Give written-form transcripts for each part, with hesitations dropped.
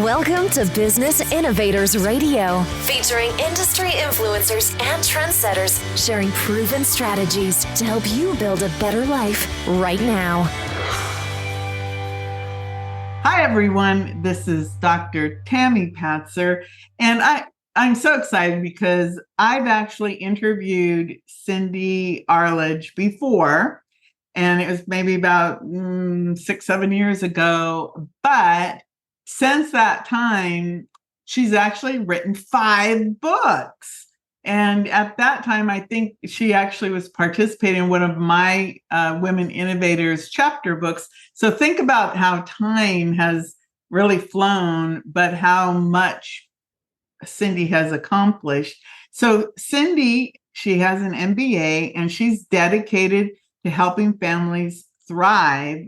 Welcome to Business Innovators Radio, featuring industry influencers and trendsetters sharing proven strategies to help you build a better life right now. Hi, everyone. This is Dr. Tami Patzer, and I'm so excited because I've actually interviewed Cindy Arledge before, and it was maybe about 6-7 years ago, but since that time, she's actually written 5 books. And at that time, I think she actually was participating in one of my Women Innovators chapter books. So think about how time has really flown, but how much Cindy has accomplished. So Cindy, she has an MBA, and she's dedicated to helping families thrive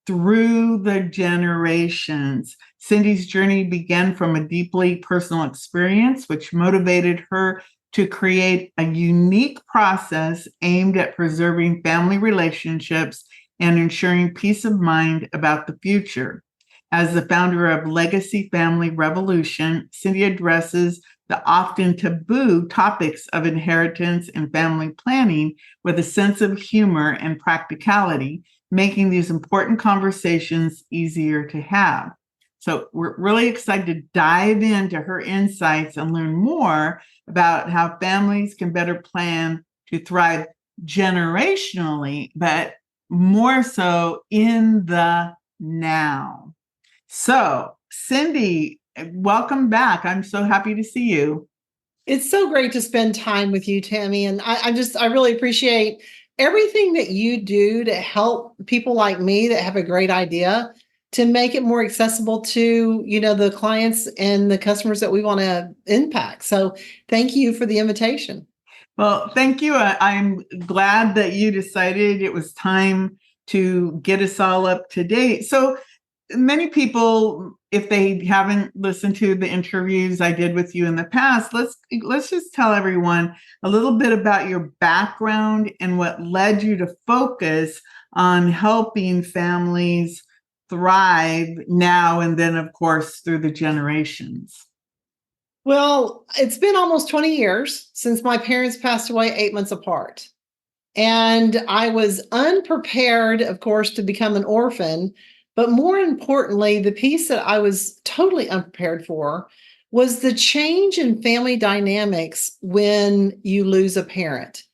through the generations. Cindy's journey began from a deeply personal experience, which motivated her to create a unique process aimed at preserving family relationships and ensuring peace of mind about the future. As the founder of Legacy Family Revolution, Cindy addresses the often taboo topics of inheritance and family planning with a sense of humor and practicality, making these important conversations easier to have. So we're really excited to dive into her insights and learn more about how families can better plan to thrive generationally, but more so in the now. So, Cindy, welcome back. I'm so happy to see you. It's so great to spend time with you, Tami. And I really appreciate everything that you do to help people like me that have a great idea to make it more accessible to, the clients and the customers that we want to impact. So thank you for the invitation. Well, thank you. I'm glad that you decided it was time to get us all up to date. So many people, if they haven't listened to the interviews I did with you in the past, let's just tell everyone a little bit about your background and what led you to focus on helping families thrive now and then, of course, through the generations. Well, it's been almost 20 years since my parents passed away 8 months apart. And I was unprepared, of course, to become an orphan. But more importantly, the piece that I was totally unprepared for was the change in family dynamics when you lose a parent.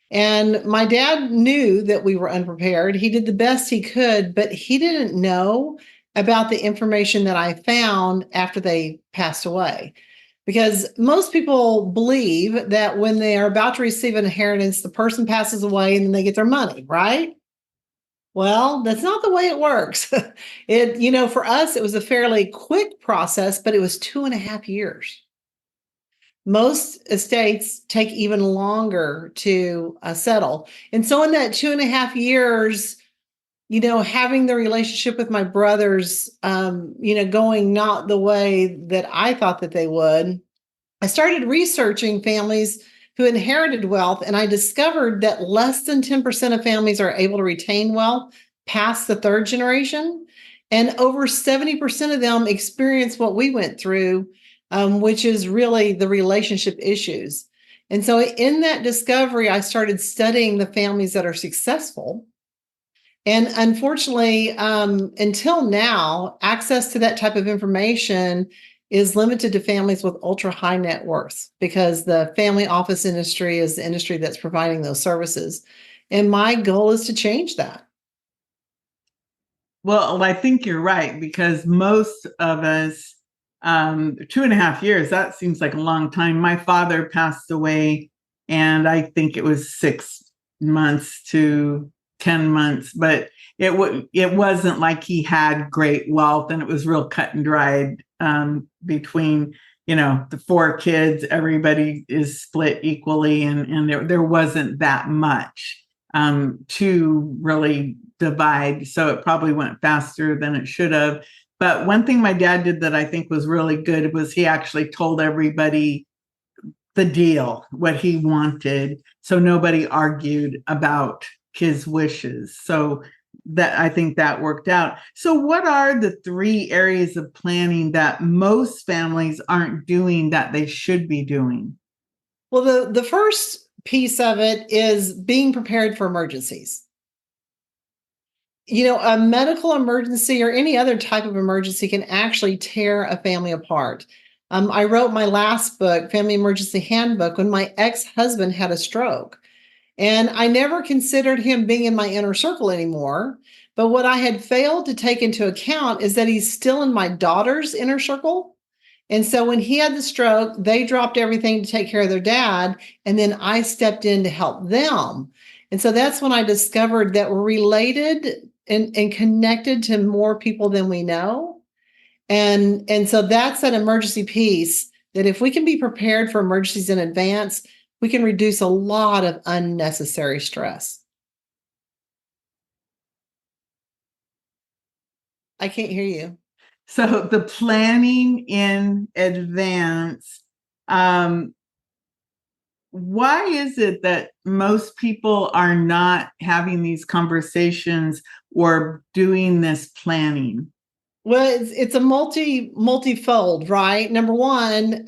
And my dad knew that we were unprepared. He did the best he could, but he didn't know about the information that I found after they passed away. Because most people believe that when they are about to receive an inheritance, the person passes away and then they get their money, right? Well, that's not the way it works. For us, it was a fairly quick process, but it was 2.5 years. Most estates take even longer to settle. And so in that 2.5 years, having the relationship with my brothers, going not the way that I thought that they would, I started researching families who inherited wealth, and I discovered that less than 10% of families are able to retain wealth past the 3rd generation, and over 70% of them experience what we went through, which is really the relationship issues. And so in that discovery, I started studying the families that are successful. And unfortunately, until now, access to that type of information is limited to families with ultra high net worth, because the family office industry is the industry that's providing those services. And my goal is to change that. Well, I think you're right, because most of us, 2.5 years, that seems like a long time. My father passed away, and I think it was 6 months to 10 months, but it wasn't like he had great wealth, and it was real cut and dried between, the 4 kids. Everybody is split equally, and there wasn't that much to really divide. So it probably went faster than it should have. But one thing my dad did that I think was really good was he actually told everybody the deal, what he wanted. So nobody argued about his wishes. So that I think that worked out. So what are the 3 areas of planning that most families aren't doing that they should be doing? Well, the first piece of it is being prepared for emergencies. A medical emergency or any other type of emergency can actually tear a family apart. I wrote my last book, Family Emergency Handbook, when my ex-husband had a stroke. And I never considered him being in my inner circle anymore. But what I had failed to take into account is that he's still in my daughter's inner circle. And so when he had the stroke, they dropped everything to take care of their dad. And then I stepped in to help them. And so that's when I discovered that we're related and connected to more people than we know. And so that's that emergency piece, that if we can be prepared for emergencies in advance, we can reduce a lot of unnecessary stress. I can't hear you. So the planning in advance, why is it that most people are not having these conversations or doing this planning? Well, it's a multifold, right? Number one,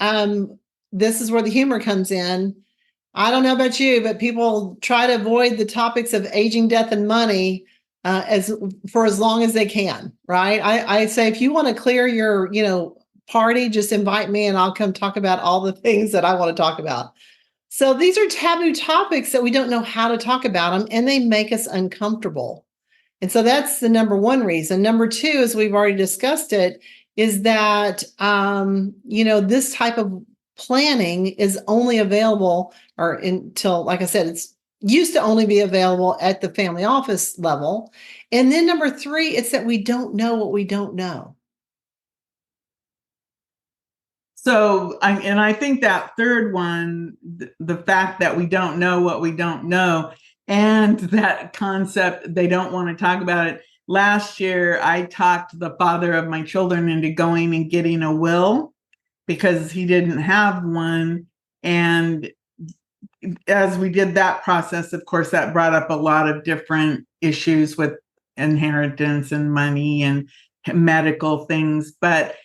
this is where the humor comes in. I don't know about you, but people try to avoid the topics of aging, death, and money as long as they can, right? I say, if you want to clear your, party, just invite me and I'll come talk about all the things that I want to talk about. So these are taboo topics that we don't know how to talk about them, and they make us uncomfortable. And so that's the number one reason. Number two, as we've already discussed it, is that, this type of planning is only available, or until, like I said, it's used to only be available at the family office level. And then number three, it's that we don't know what we don't know. So, I think that third one, the fact that we don't know what we don't know, and that concept, they don't want to talk about it. Last year, I talked the father of my children into going and getting a will because he didn't have one. And as we did that process, of course, that brought up a lot of different issues with inheritance and money and medical things. But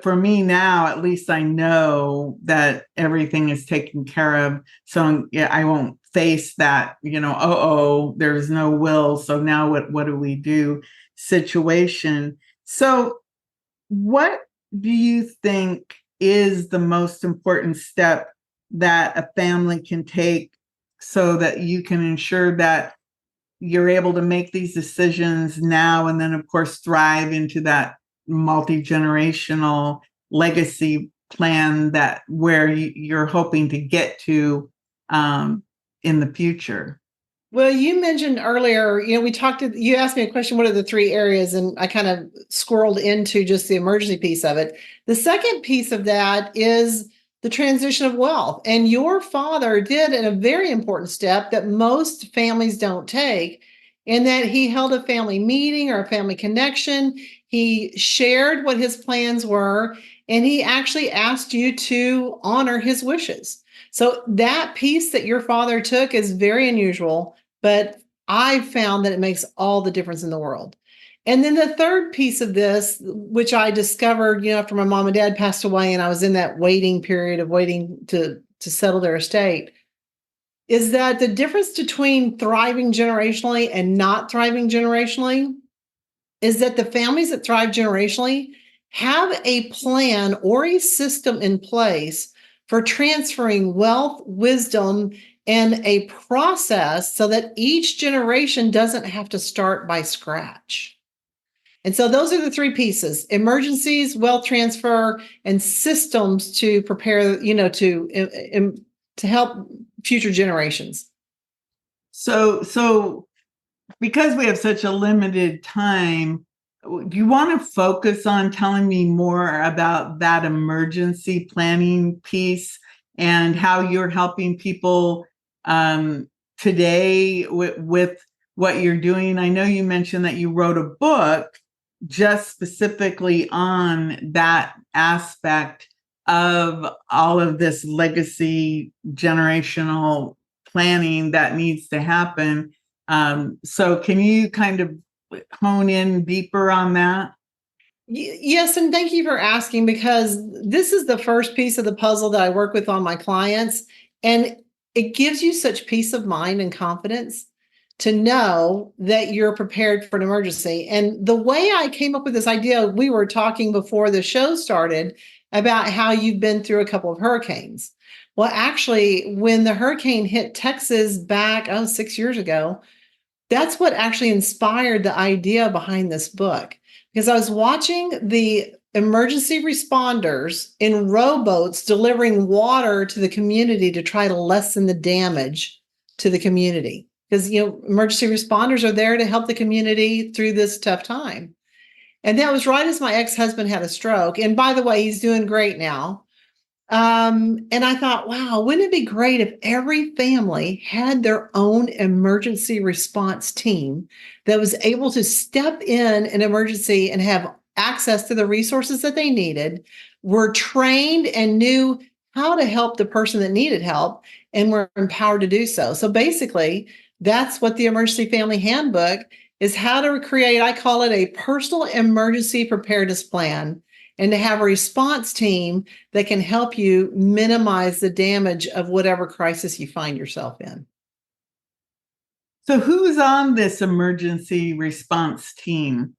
for me now, at least I know that everything is taken care of. So yeah, I won't face that, there's no will. So now what do we do situation? So what do you think is the most important step that a family can take so that you can ensure that you're able to make these decisions now and then, of course, thrive into that multi-generational legacy plan that where you're hoping to get to in the future? Well, you mentioned earlier, you asked me a question, what are the 3 areas? And I kind of squirreled into just the emergency piece of it. The second piece of that is the transition of wealth. And your father did a very important step that most families don't take, in that he held a family meeting or a family connection. He shared what his plans were, and he actually asked you to honor his wishes. So that piece that your father took is very unusual, but I found that it makes all the difference in the world. And then the third piece of this, which I discovered, after my mom and dad passed away, and I was in that waiting period of waiting to settle their estate, is that the difference between thriving generationally and not thriving generationally is that the families that thrive generationally have a plan or a system in place for transferring wealth, wisdom, and a process so that each generation doesn't have to start by scratch. And so those are the 3 pieces: emergencies, wealth transfer, and systems to prepare, to help future generations. So because we have such a limited time, do you want to focus on telling me more about that emergency planning piece and how you're helping people today with what you're doing? I know you mentioned that you wrote a book just specifically on that aspect of all of this legacy generational planning that needs to happen. So can you kind of hone in deeper on that? Yes, and thank you for asking, because this is the first piece of the puzzle that I work with on my clients, and it gives you such peace of mind and confidence to know that you're prepared for an emergency. And the way I came up with this idea, we were talking before the show started about how you've been through a couple of hurricanes. Well, actually, when the hurricane hit Texas back, 6 years ago, that's what actually inspired the idea behind this book. Because I was watching the emergency responders in rowboats delivering water to the community to try to lessen the damage to the community. Because, emergency responders are there to help the community through this tough time. And that was right as my ex-husband had a stroke. And by the way, he's doing great now. And I thought, wow, wouldn't it be great if every family had their own emergency response team that was able to step in an emergency and have access to the resources that they needed, were trained and knew how to help the person that needed help, and were empowered to do so. So basically, that's what the Emergency Family Handbook is: how to create, I call it a personal emergency preparedness plan, and to have a response team that can help you minimize the damage of whatever crisis you find yourself in. So who's on this emergency response team?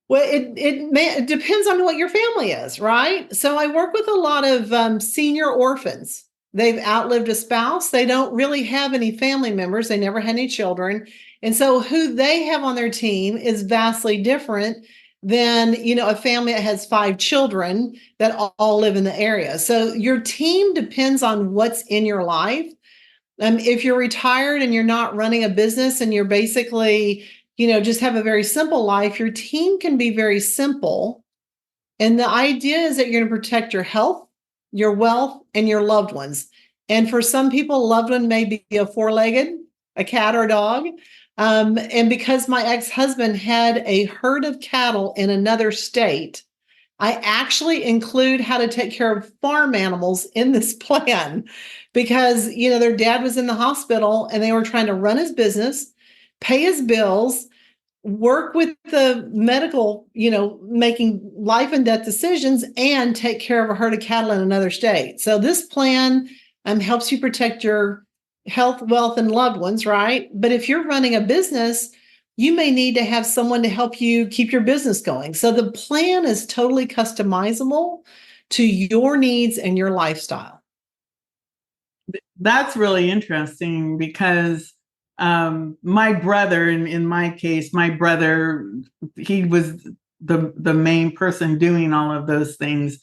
Well, it depends on what your family is, right? So I work with a lot of senior orphans. They've outlived a spouse. They don't really have any family members. They never had any children. And so who they have on their team is vastly different than, a family that has 5 children that all live in the area. So your team depends on what's in your life. If you're retired and you're not running a business and you're basically, just have a very simple life, your team can be very simple. And the idea is that you're going to protect your health, your wealth, and your loved ones. And for some people, a loved one may be a 4-legged, a cat or a dog. And because my ex-husband had a herd of cattle in another state, I actually include how to take care of farm animals in this plan, because, their dad was in the hospital and they were trying to run his business, pay his bills, work with the medical, making life and death decisions, and take care of a herd of cattle in another state. So this plan helps you protect your health, wealth, and loved ones, right? But if you're running a business, you may need to have someone to help you keep your business going. So the plan is totally customizable to your needs and your lifestyle. That's really interesting, because my brother, in my case, my brother, he was the main person doing all of those things,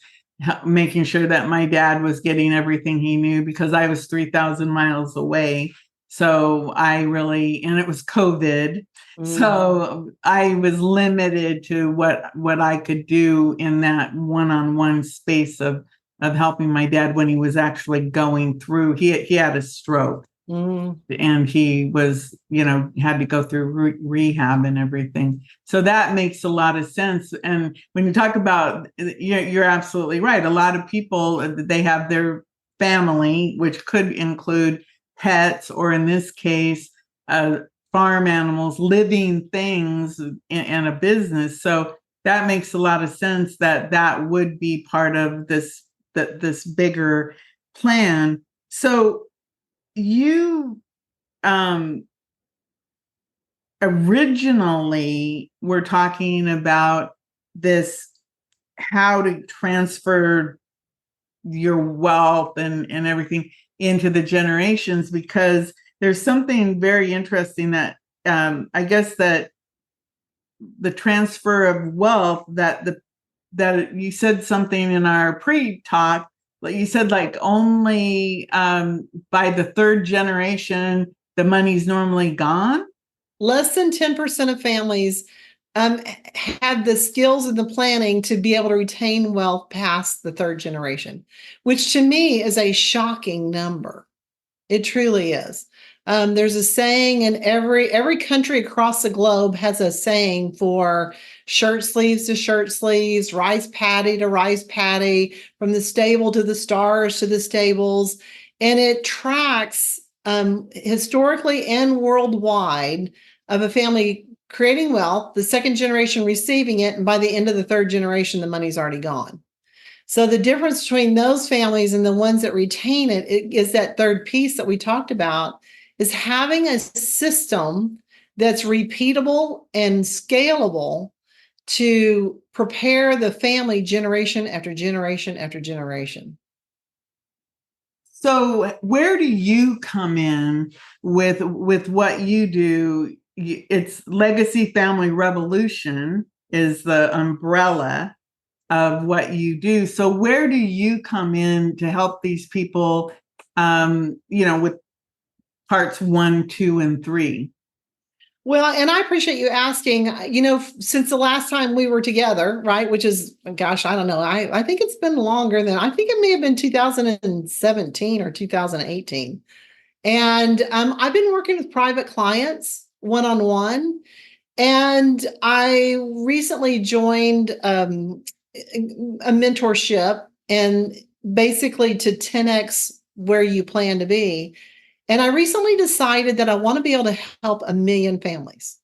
making sure that my dad was getting everything he knew, because I was 3,000 miles away. So and it was COVID. So I was limited to what I could do in that one-on-one space of helping my dad when he was actually going through. He had a stroke, and he was, had to go through rehab and everything. So that makes a lot of sense. And when you talk about, you're absolutely right. A lot of people, they have their family, which could include pets, or in this case, farm animals, living things in a business. So that makes a lot of sense that would be part of this bigger plan. So you originally were talking about this, how to transfer your wealth and everything into the generations, because there's something very interesting that I guess that the transfer of wealth, that you said something in our pre-talk, like you said, like only by the 3rd generation, the money's normally gone. Less than 10% of families have the skills and the planning to be able to retain wealth past the 3rd generation, which to me is a shocking number. It truly is. There's a saying, and every country across the globe has a saying for shirt sleeves to shirt sleeves, rice paddy to rice paddy, from the stable to the stars to the stables. And it tracks historically and worldwide, of a family creating wealth, the second generation receiving it, and by the end of the third generation, the money's already gone. So the difference between those families and the ones that retain it is that third piece that we talked about, is having a system that's repeatable and scalable to prepare the family generation after generation after generation. So where do you come in with what you do? It's Legacy Family Revolution is the umbrella of what you do. So where do you come in to help these people, with parts 1, 2, and 3? Well, and I appreciate you asking. Since the last time we were together, right, which is, gosh, I don't know. I think it's been longer than, I think it may have been 2017 or 2018. And I've been working with private clients one-on-one. And I recently joined a mentorship, and basically to 10x where you plan to be. And I recently decided that I want to be able to help 1 million families.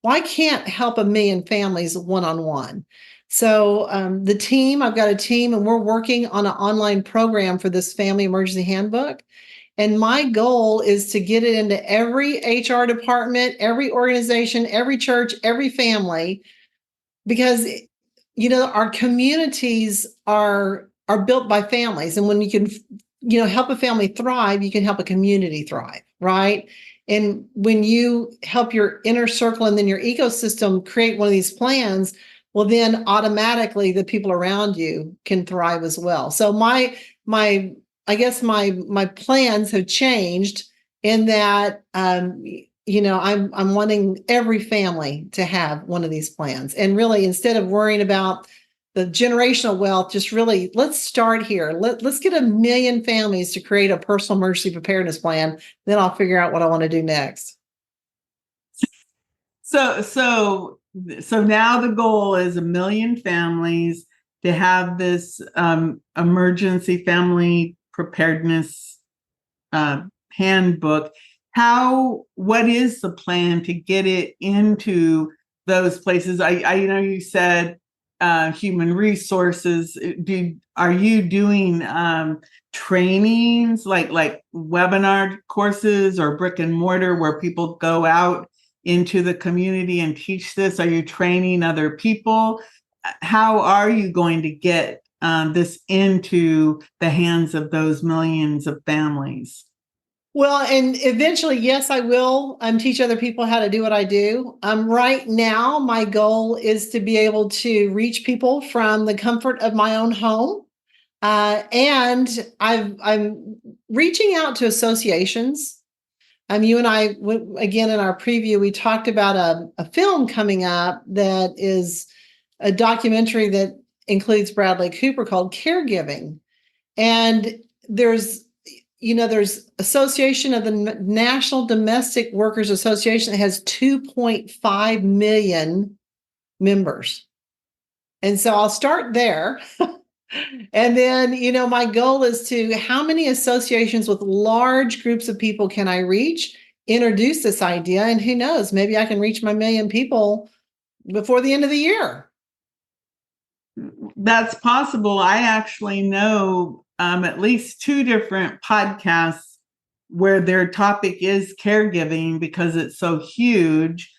Well, I can't help 1 million families one-on-one. So I've got a team, and we're working on an online program for this Family Emergency Handbook. And my goal is to get it into every HR department, every organization, every church, every family, because our communities are built by families, and when you can help a family thrive, you can help a community thrive, right? And when you help your inner circle and then your ecosystem create one of these plans, well, then automatically the people around you can thrive as well. So my plans have changed in that I'm wanting every family to have one of these plans. And really, instead of worrying about the generational wealth, just really, let's start here. Let's get 1 million families to create a personal emergency preparedness plan. Then I'll figure out what I want to do next. So now the goal is 1 million families to have this emergency family preparedness handbook. What is the plan to get it into those places? I you said human resources. Are you doing trainings like webinar courses or brick and mortar where people go out into the community and teach this? Are you training other people? How are you going to get this into the hands of those millions of families? Well, and eventually, yes, I will teach other people how to do what I do. Right now, my goal is to be able to reach people from the comfort of my own home. And I'm reaching out to associations. You and I, again, in our preview, we talked about a film coming up that is a documentary that includes Bradley Cooper called Caregiving. And there's Association of the National Domestic Workers Association that has 2.5 million members. And so I'll start there. And then, my goal is to, how many associations with large groups of people can I reach, introduce this idea, and who knows, maybe I can reach my 1 million people before the end of the year. That's possible. I actually know at least 2 different podcasts where their topic is caregiving because it's so huge.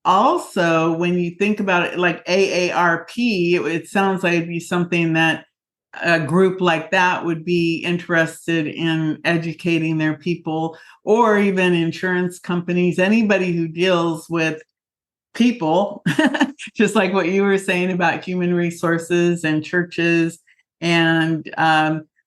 Also, when you think about it, like AARP, it sounds like it'd be something that a group like that would be interested in educating their people, or even insurance companies, anybody who deals with people, just like what you were saying about human resources and churches. And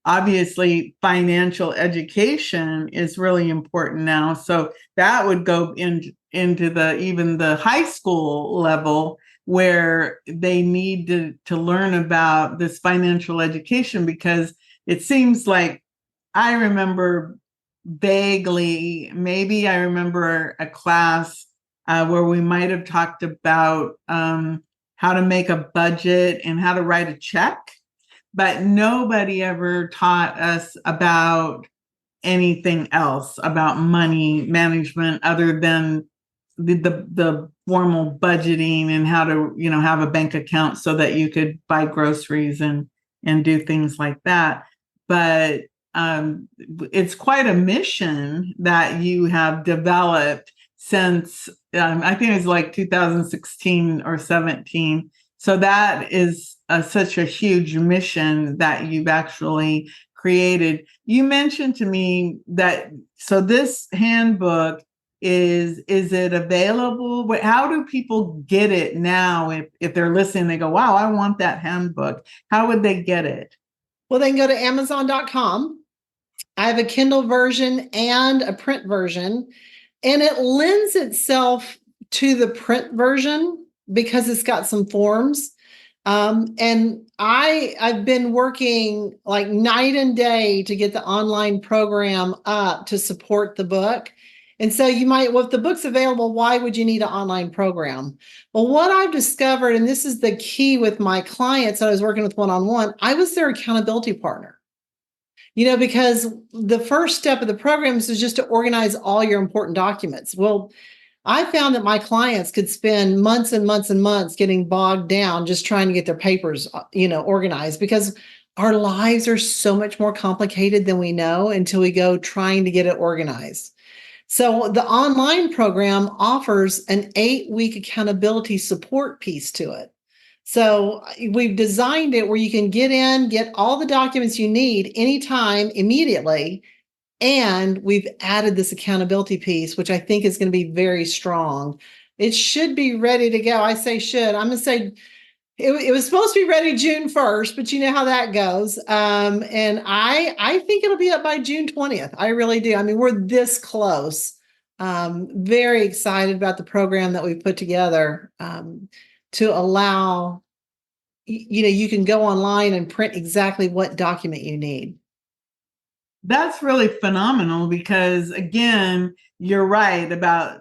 obviously, financial education is really important now. So that would go into even the high school level, where they need to learn about this financial education, because it seems like I remember vaguely, maybe I remember a class where we might have talked about how to make a budget and how to write a check. but nobody ever taught us about anything else about money management other than the formal budgeting and how to, have a bank account so that you could buy groceries and do things like that. But it's quite a mission that you have developed since I think it was like 2016 or 17. So that is such a huge mission that you've actually created. You mentioned to me that, so this handbook, is it available? How do people get it now? If they're listening, they go, wow, I want that handbook. How would they get it? Well, they can go to Amazon.com. I have a Kindle version and a print version, and it lends itself to the print version because it's got some forms. And I've been working like night and day to get the online program up to support the book. And so you might, well, if the book's available, why would you need an online program? Well, what I've discovered, and this is the key with my clients that I was working with one-on-one, I was their accountability partner. Because the first step of the program is just to organize all your important documents. Well, I found that my clients could spend months and months and months getting bogged down just trying to get their papers, organized, because our lives are so much more complicated than we know until we go trying to get it organized. So the online program offers an 8-week accountability support piece to it. So we've designed it where you can get all the documents you need anytime, immediately. And we've added this accountability piece, which I think is going to be very strong. It should be ready to go. I say should. I'm going to say it was supposed to be ready June 1st, but you know how that goes. And I think it'll be up by June 20th. I really do. I mean, we're this close. Very excited about the program that we've put together to allow, you can go online and print exactly what document you need. That's really phenomenal because, again, you're right about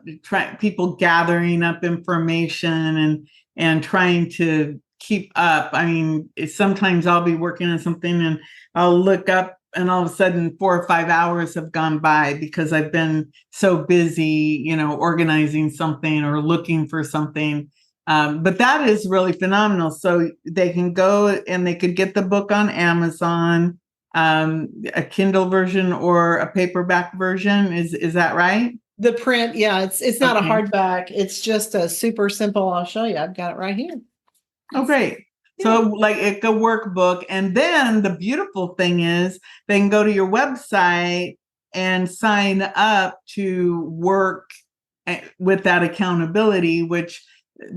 people gathering up information and trying to keep up. I mean, sometimes I'll be working on something and I'll look up and all of a sudden 4 or 5 hours have gone by because I've been so busy, organizing something or looking for something. But that is really phenomenal. So they can go and they could get the book on Amazon, a Kindle version or a paperback version. Is that right? The print, yeah, it's not a hardback. It's just a super simple. I'll show you. I've got it right here. Oh, great. So like it's a workbook. And then the beautiful thing is they can go to your website and sign up to work with that accountability,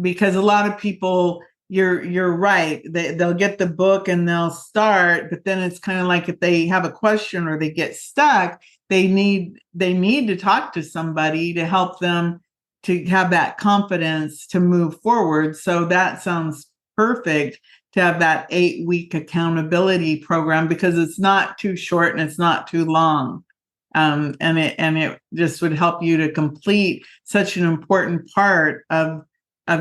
because a lot of people, you're right, they'll get the book and they'll start, but then it's kind of like if they have a question or they get stuck, they need to talk to somebody to help them to have that confidence to move forward. So that sounds perfect to have that 8-week accountability program because it's not too short and it's not too long. And it just would help you to complete such an important part of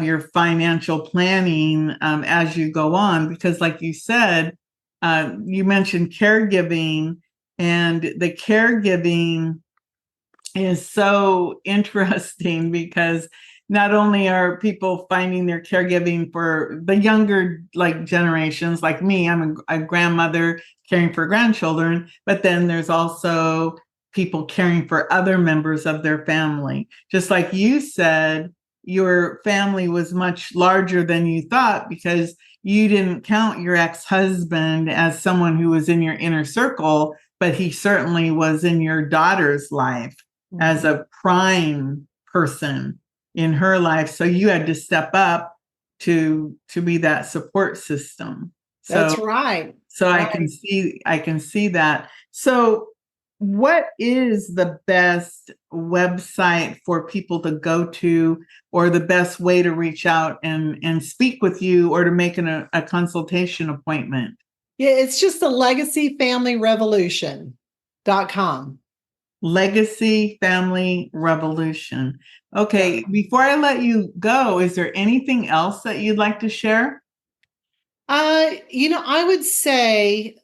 your financial planning as you go on, because like you said, you mentioned caregiving, and the caregiving is so interesting because not only are people finding their caregiving for the younger generations like me, I'm a grandmother caring for grandchildren, but then there's also people caring for other members of their family. Just like you said, your family was much larger than you thought because you didn't count your ex-husband as someone who was in your inner circle, but he certainly was in your daughter's life as a prime person in her life. So you had to step up to be that support system. So, that's right. So right. I can see that. So what is the best website for people to go to, or the best way to reach out and speak with you or to make a consultation appointment? Yeah, it's just the legacyfamilyrevolution.com. Legacy Family Revolution. Okay, before I let you go, is there anything else that you'd like to share? I would say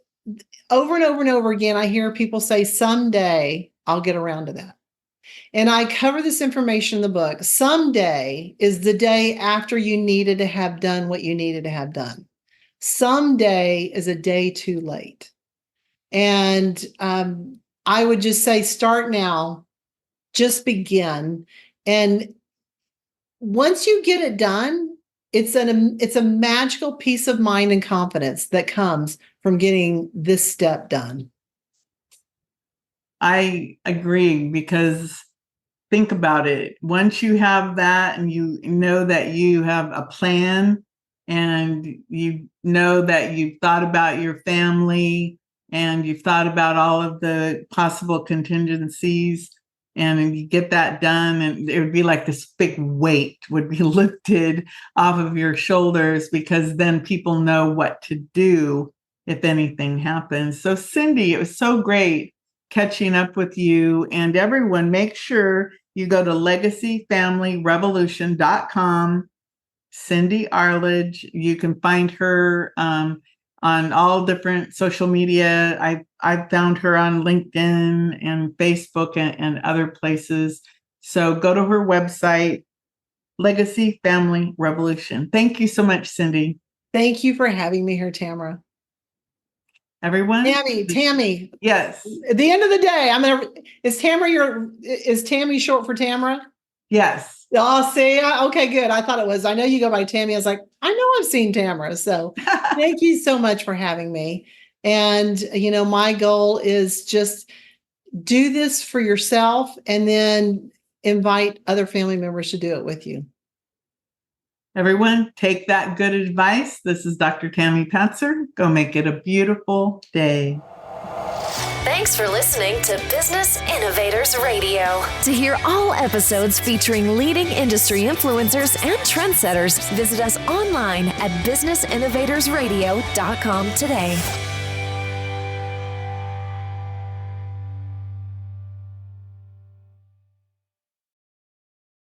over and over and over again, I hear people say, someday I'll get around to that. And I cover this information in the book. Someday is the day after you needed to have done what you needed to have done. Someday is a day too late. And I would just say, start now, just begin. And once you get it done, it's a magical peace of mind and confidence that comes from getting this step done. I agree, because think about it. Once you have that and you know that you have a plan and you know that you've thought about your family and you've thought about all of the possible contingencies, and you get that done, and it would be like this big weight would be lifted off of your shoulders, because then people know what to do if anything happens. So Cindy, it was so great catching up with you. And everyone, make sure you go to legacyfamilyrevolution.com. Cindy Arledge. You can find her on all different social media. I found her on LinkedIn and Facebook and other places. So go to her website, Legacy Family Revolution. Thank you so much, Cindy. Thank you for having me here, Tamara. Everyone? Tami. Yes. At the end of the day, is Tami short for Tamara? Yes. Oh, see, okay, good. I thought it was. I know you go by Tami. I was like, I know I've seen Tamara. So thank you so much for having me. And, my goal is just do this for yourself and then invite other family members to do it with you. Everyone, take that good advice. This is Dr. Tami Patzer. Go make it a beautiful day. Thanks for listening to Business Innovators Radio. To hear all episodes featuring leading industry influencers and trendsetters, visit us online at businessinnovatorsradio.com today.